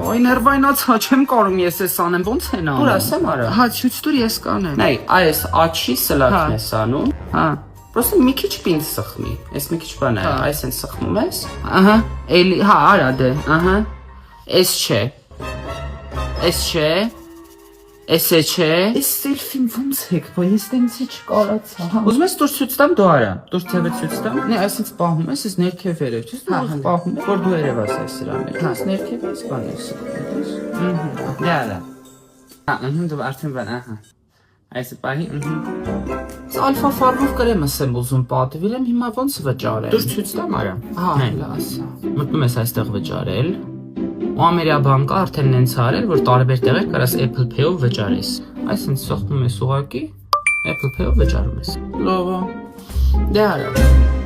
Ay ներվայնացա, չեմ կարում ես էս անեմ, ոնց են անում։ Դուր ասեմ արա։ Հա, ցույց տուր ես կանեմ։ Նայ, այս աչի սլակն ես անում։ Հա։ Պրոստը մի քիչ պինդ սխմի։ Այս մի քիչ բան է, այս են սխմում ես։ Ահա, էլի, հա, արա դե, ահա։ Էս չէ։ Էս չէ։ Էս չէ։ Այս սելֆին ոնց եք, բա ես տենցի չկարացա։ Ուզում ես դուրս ցույց տամ, դու արա։ Դուրս թևը ցույց տամ։ Նե, այսինքն պահում ես, ես ներքև երև, չես դու պահում ես, որ դու երևաս այս սրա մեջ։ Հա, ներքև ես բան ես։ Դե արա։ Հա, դու արդեն բան, ահա։ Այս պահի, Ալֆա ֆարմով կրեմս եմ ուզում պատվիրեմ, հիմա ոնց վճարեմ։ դուրս ցույց տամ արա։ Հա, ասա։ մտնում ես այստեղ վճարել։ Ու ամերիաբանկը արդեն նենց արել, որ տարբեր տեղեր կարաս Apple Pay-ով վճարես։ Այսինքն սոխնում ես ուղակի Apple Pay-ով վճարում ես։ Լավ։ Դե արա։